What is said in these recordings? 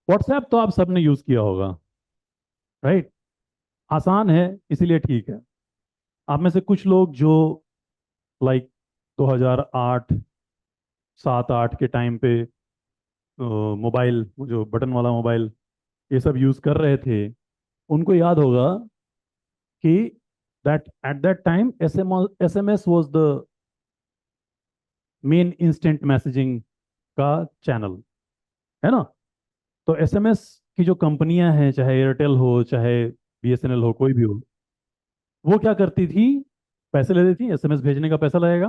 WhatsApp तो आप सबने यूज किया होगा, राइट? आसान है इसीलिए ठीक है। आप में से कुछ लोग जो लाइक 2008 7 8 के टाइम पे मोबाइल, जो बटन वाला मोबाइल, ये सब यूज कर रहे थे, उनको याद होगा कि that at that time S M S was the main instant messaging का चैनल, है ना? तो एसएमएस की जो कंपनियां हैं, चाहे एयरटेल हो चाहे बीएसएनएल हो, कोई भी हो, वो क्या करती थी? पैसे लेती थी, एसएमएस भेजने का पैसा लगेगा,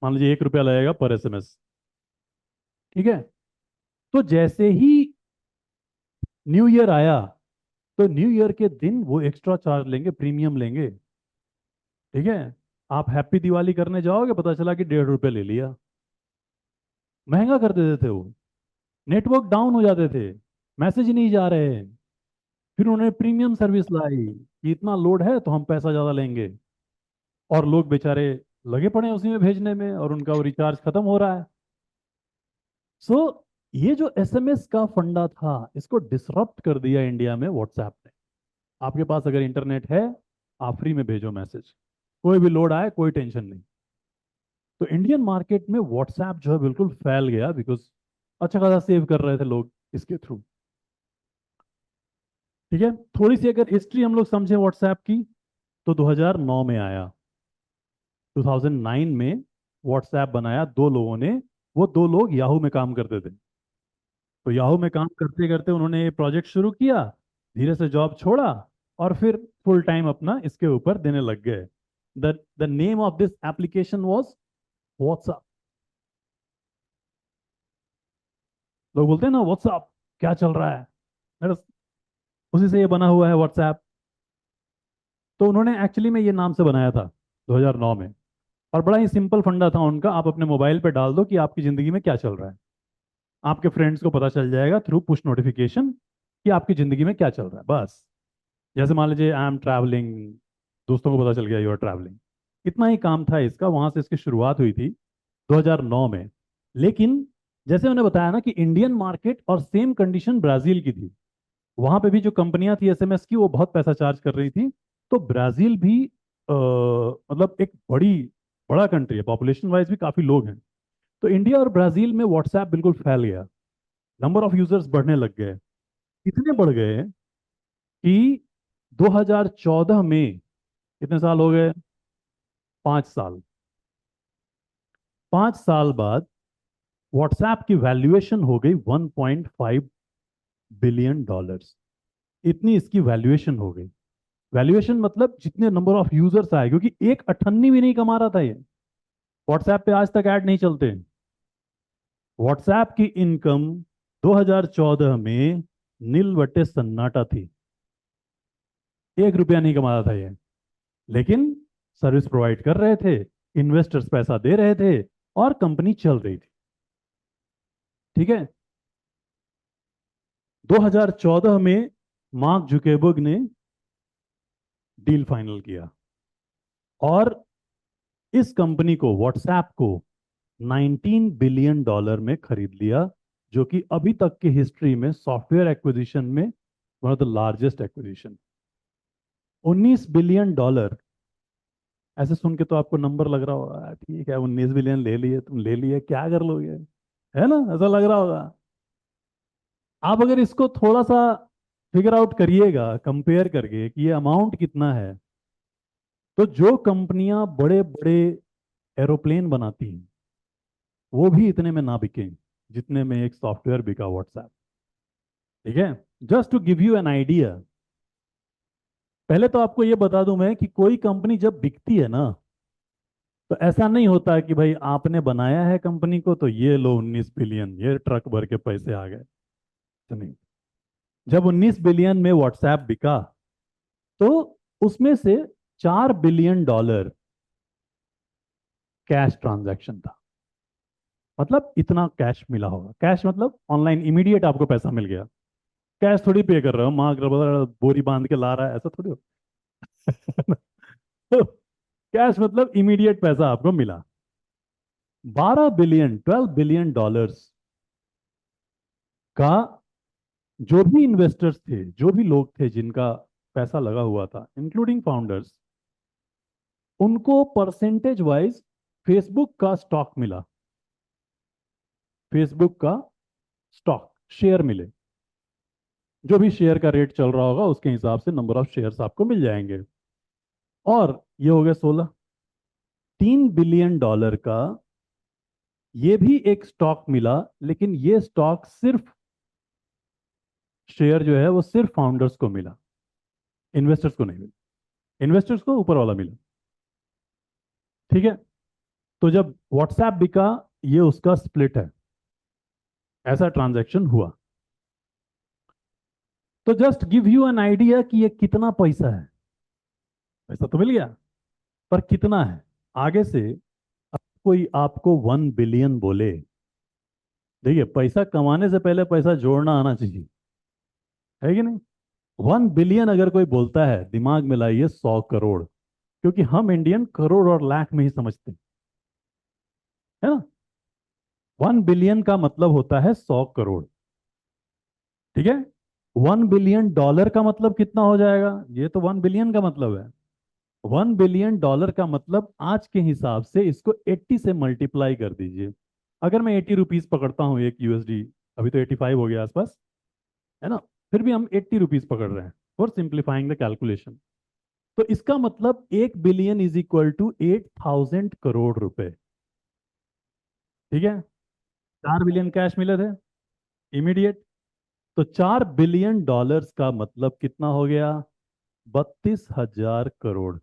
मान लीजिए 1 रुपया लगेगा पर एसएमएस। ठीक है? तो जैसे ही न्यू ईयर आया, तो न्यू ईयर के दिन वो एक्स्ट्रा चार्ज लेंगे, प्रीमियम लेंगे। ठीक है? आप हैप्पी दिवाली करने जाओगे, पता चला कि 1.5 रुपये ले लिया। महंगा कर देते थे वो। नेटवर्क डाउन हो जाते थे, मैसेज ही नहीं जा रहे। फिर उन्होंने प्रीमियम सर्विस लाई कि इतना लोड है तो हम पैसा ज्यादा लेंगे। और लोग बेचारे लगे पड़े हैं उसी में भेजने में, और उनका वो रिचार्ज खत्म हो रहा है। सो ये जो एसएमएस का फंडा था, इसको डिसरप्ट कर दिया इंडिया में व्हाट्सएप ने। आपके पास अगर इंटरनेट है, आप फ्री में भेजो मैसेज, कोई भी लोड आए कोई टेंशन नहीं। तो इंडियन मार्केट में व्हाट्सएप जो है बिल्कुल फैल गया, बिकॉज अच्छा खासा सेव कर रहे थे लोग इसके थ्रू। ठीक है? थोड़ी सी अगर हिस्ट्री हम लोग समझे व्हाट्सएप की, तो 2009 में आया। 2009 में व्हाट्सएप बनाया दो लोगों ने। वो दो लोग याहू में काम करते थे। तो याहू में काम करते करते उन्होंने ये प्रोजेक्ट शुरू किया, धीरे से जॉब छोड़ा, और फिर फुल टाइम अपना इसके ऊपर देने लग गए। The name of this application was WhatsApp. लोग बोलते हैं ना व्हाट्सएप, क्या चल रहा है? मेरा उसी से ये बना हुआ है व्हाट्सएप। तो उन्होंने एक्चुअली में ये नाम से बनाया था 2009 में। और बड़ा ही सिंपल फंडा था उनका, आप अपने मोबाइल पे डाल दो कि आपकी जिंदगी में क्या चल रहा है। आपके फ्रेंड्स को पता चल जाएगा थ्रू पुश नोटिफिकेशन कि आपकी जिंदगी में क्या चल रहा है, बस। जैसे मान लीजिए आई एम ट्रैवलिंग, दोस्तों को पता चल गया यू आर ट्रैवलिंग। इतना ही काम था इसका, वहां से इसकी शुरुआत हुई थी 2009 में। लेकिन जैसे मैंने बताया ना कि इंडियन मार्केट और सेम कंडीशन ब्राजील की थी। वहां पे भी जो कंपनियां थी एसएमएस की, वो बहुत पैसा चार्ज कर रही थी। तो ब्राजील भी मतलब एक बड़ा कंट्री है, पॉपुलेशन वाइज भी काफी लोग हैं। तो इंडिया और ब्राजील में व्हाट्सएप बिल्कुल फैल गया। नंबर ऑफ यूजर्स बढ़ने लग गए। इतने बढ़ गए कि 2014 में, कितने साल हो गए? 5 साल। 5 साल बाद व्हाट्सएप की वैल्यूएशन हो गई $1.5 बिलियन। इतनी इसकी वैल्यूएशन हो गई। वैल्यूएशन मतलब जितने नंबर ऑफ यूजर्स आए, क्योंकि एक अठन्नी भी नहीं कमा रहा था ये। व्हाट्सएप पे आज तक ऐड नहीं चलते। व्हाट्सएप की इनकम 2014 में नील बट्टे सन्नाटा थी। 1 रुपया नहीं कमा रहा था ये। लेकिन सर्विस प्रोवाइड कर रहे थे, इन्वेस्टर्स पैसा दे रहे थे, और कंपनी चल रही थी। ठीक है? 2014 में मार्क जुकेबर्ग ने डील फाइनल किया, और इस कंपनी को, व्हाट्सएप को, $19 बिलियन में खरीद लिया, जो कि अभी तक की हिस्ट्री में सॉफ्टवेयर एक्विजिशन में one of the largest acquisition. $19 billion. ऐसे सुन के तो आपको नंबर लग रहा होगा, ठीक है 19 बिलियन ले लिए, तुम ले लिए क्या कर लोगे, है ना? ऐसा लग रहा होगा। आप अगर इसको थोड़ा सा फिगर आउट करिएगा कंपेयर करके कि ये अमाउंट कितना है, तो जो कंपनियां बड़े बड़े एरोप्लेन बनाती हैं, वो भी इतने में ना बिके जितने में एक सॉफ्टवेयर बिका व्हाट्सएप। ठीक है? Just to give you an idea. पहले तो आपको ये बता दूं मैं कि कोई कंपनी जब बिकती है ना, तो ऐसा नहीं होता कि भाई आपने बनाया है कंपनी को तो ये लो 19 बिलियन, ये ट्रक भर के पैसे आ गए। तो नहीं। जब 19 बिलियन में व्हाट्सएप बिका, तो उसमें से $4 बिलियन कैश ट्रांजैक्शन था। मतलब इतना कैश मिला होगा, कैश मतलब ऑनलाइन इमीडिएट आपको पैसा मिल गया। कैश थोड़ी पे कर रहा हूँ, माँ बोरी बांध के ला रहा है, ऐसा थोड़ी हो। तो कैश मतलब इमीडिएट पैसा आपको मिला। 12 बिलियन, $12 बिलियन का जो भी इन्वेस्टर्स थे, जो भी लोग थे जिनका पैसा लगा हुआ था, इंक्लूडिंग फाउंडर्स, उनको परसेंटेज वाइज फेसबुक का स्टॉक मिला, फेसबुक का स्टॉक शेयर मिले। जो भी शेयर का रेट चल रहा होगा उसके हिसाब से नंबर ऑफ शेयर्स आपको मिल जाएंगे। और ये हो गया 16। $3 बिलियन का ये भी एक स्टॉक मिला, लेकिन ये स्टॉक सिर्फ, शेयर जो है वो सिर्फ फाउंडर्स को मिला, इन्वेस्टर्स को नहीं मिला। इन्वेस्टर्स को ऊपर वाला मिला। ठीक है। तो जब व्हाट्सएप बिका, ये उसका स्प्लिट है, ऐसा ट्रांजैक्शन हुआ। तो just give you an idea कि ये कितना पैसा है। पैसा तो मिल गया, पर कितना है? आगे से अब कोई आपको 1 बिलियन बोले, देखिए पैसा कमाने से पहले पैसा जोड़ना आना चाहिए, है कि नहीं? 1 बिलियन अगर कोई बोलता है, दिमाग में लाइए 100 करोड़, क्योंकि हम इंडियन करोड़ और लाख में ही समझते हैं, है ना? 1 बिलियन का मतलब होता है 100 करोड़। ठीक है। $1 बिलियन का मतलब कितना हो जाएगा? ये तो 1 बिलियन का मतलब है। $1 बिलियन का मतलब आज के हिसाब से इसको 80 से मल्टीप्लाई कर दीजिए। अगर मैं 80 रुपीज पकड़ता हूँ एक यूएसडी, अभी तो 85 हो गया आसपास, है ना? फिर भी हम 80 रुपीज पकड़ रहे हैं फॉर सिंप्लीफाइंग द कैलकुलेशन। तो इसका मतलब 1 billion is equal to 8,000 crore रुपए। ठीक है। 4 बिलियन कैश मिले थे इमीडिएट। तो $4 बिलियन का मतलब कितना हो गया? 32,000 करोड़।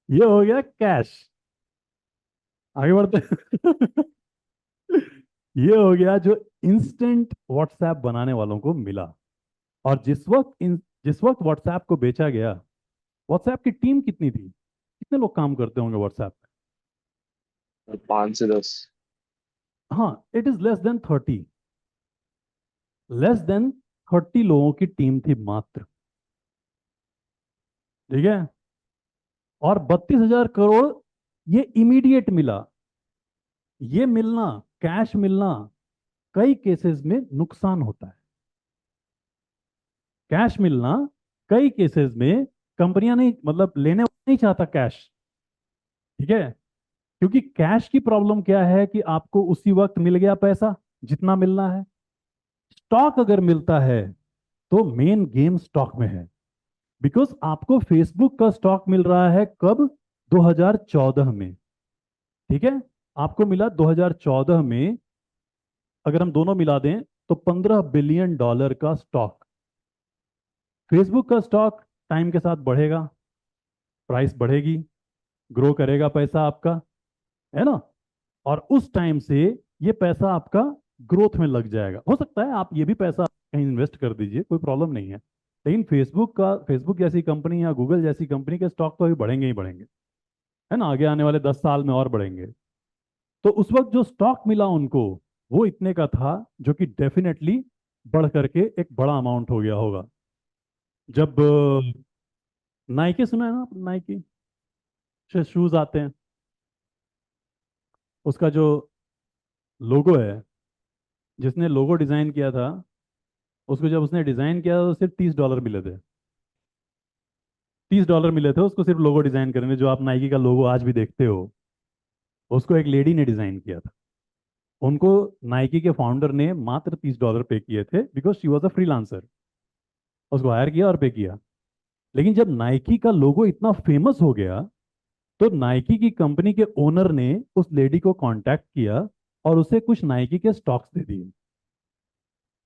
ये हो गया कैश। आगे बढ़ते हैं। ये हो गया जो इंस्टेंट व्हाट्सएप बनाने वालों को मिला। और जिस वक्त व्हाट्सएप को बेचा गया, व्हाट्सएप की टीम कितनी थी? कितने लोग काम करते होंगे व्हाट्सएप 5 से 10। पे? हाँ, इट इज लेस देन 30 लोगों की टीम थी मात्र। ठीक है। और 32,000 करोड़ ये इमीडिएट मिला। ये मिलना, कैश मिलना, कई केसेस में नुकसान होता है। कैश मिलना कई केसेस में कंपनियां नहीं, मतलब लेने वाला नहीं चाहता कैश। ठीक है। क्योंकि कैश की प्रॉब्लम क्या है कि आपको उसी वक्त मिल गया पैसा जितना मिलना है। स्टॉक अगर मिलता है तो मेन गेम स्टॉक में है। बिकॉज आपको फेसबुक का स्टॉक मिल रहा है कब? 2014 में। ठीक है। आपको मिला 2014 में। अगर हम दोनों मिला दें तो $15 बिलियन का स्टॉक। फेसबुक का स्टॉक टाइम के साथ बढ़ेगा, प्राइस बढ़ेगी, ग्रो करेगा पैसा आपका, है ना? और उस टाइम से ये पैसा आपका ग्रोथ में लग जाएगा। हो सकता है आप ये भी पैसा कहीं इन्वेस्ट कर दीजिए, कोई प्रॉब्लम नहीं है। लेकिन फेसबुक जैसी कंपनी या गूगल जैसी कंपनी के स्टॉक तो अभी बढ़ेंगे ही बढ़ेंगे, है ना? आगे आने वाले 10 साल में और बढ़ेंगे। तो उस वक्त जो स्टॉक मिला उनको, वो इतने का था, जो कि डेफिनेटली बढ़ करके एक बड़ा अमाउंट हो गया होगा। जब नाइकी सुना है ना? नाइकी से शूज आते हैं, उसका जो लोगो है, जिसने लोगो डिजाइन किया था, उसको जब उसने डिजाइन किया तो सिर्फ $30 मिले थे। $30 मिले थे उसको सिर्फ लोगो डिजाइन करने। जो आप नाइकी का लोगो आज भी देखते हो, उसको एक लेडी ने डिजाइन किया था। उनको नाइकी के फाउंडर ने मात्र $30 पे किए थे, because she was a freelancer. उसको हायर किया और पे किया। लेकिन जब नाइकी का लोगो इतना फेमस हो गया, तो नाइकी की कंपनी के ओनर ने उस लेडी को कांटेक्ट किया और उसे कुछ नाइकी के स्टॉक्स दे दिए।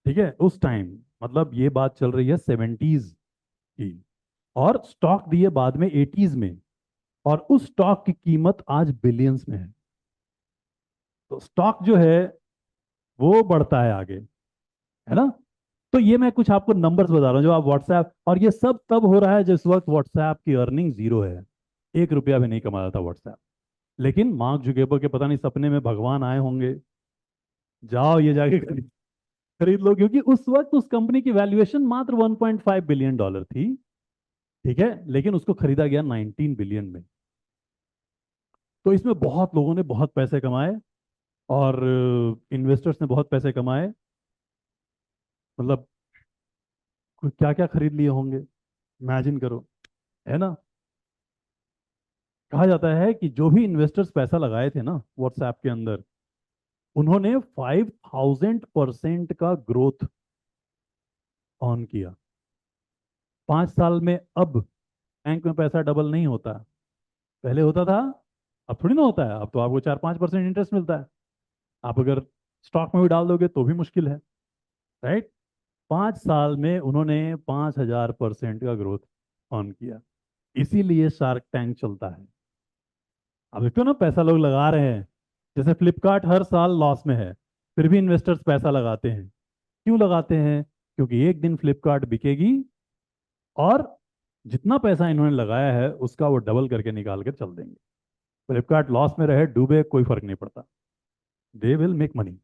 ठीक है। उस टाइम, मतलब ये बात चल रही है 70s की, और स्टॉक दिए बाद में 80s में। और उस स्टॉक की कीमत आज बिलियंस में है। तो स्टॉक जो है वो बढ़ता है आगे, है ना? तो ये मैं कुछ आपको नंबर्स बता रहा हूँ जो आप व्हाट्सएप, और ये सब तब हो रहा है जिस वक्त व्हाट्सएप की अर्निंग जीरो है। 1 रुपया भी नहीं कमा रहा था व्हाट्सएप। लेकिन मार्क जुगेबर्ग के पता नहीं सपने में भगवान आए होंगे, जाओ ये जाके खरीद खरीद लो, क्योंकि उस वक्त उस कंपनी की वैल्यूएशन मात्र $1.5 बिलियन थी। ठीक है। लेकिन उसको खरीदा गया 19 बिलियन में। तो इसमें बहुत लोगों ने बहुत पैसे कमाए, और इन्वेस्टर्स ने बहुत पैसे कमाए। मतलब क्या क्या खरीद लिए होंगे, इमेजिन करो, है ना। कहा जाता है कि जो भी इन्वेस्टर्स पैसा लगाए थे ना व्हाट्सएप के अंदर, उन्होंने 5000% का ग्रोथ ऑन किया 5 साल में। अब बैंक में पैसा डबल नहीं होता, पहले होता था, अब थोड़ी ना होता है। अब तो आपको 4-5% इंटरेस्ट मिलता है। आप अगर स्टॉक में भी डाल दोगे तो भी मुश्किल है, राइट। 5 साल में उन्होंने 5000% का ग्रोथ ऑन किया। इसीलिए शार्क टैंक चलता है। अब देखते हो ना, पैसा लोग लगा रहे हैं। जैसे फ्लिपकार्ट हर साल लॉस में है, फिर भी इन्वेस्टर्स पैसा लगाते हैं। क्यों लगाते हैं? क्योंकि एक दिन फ्लिपकार्ट बिकेगी, और जितना पैसा इन्होंने लगाया है उसका वो डबल करके निकाल कर चल देंगे। फ्लिपकार्ट लॉस में रहे डूबे कोई फर्क नहीं पड़ता, दे विल मेक मनी।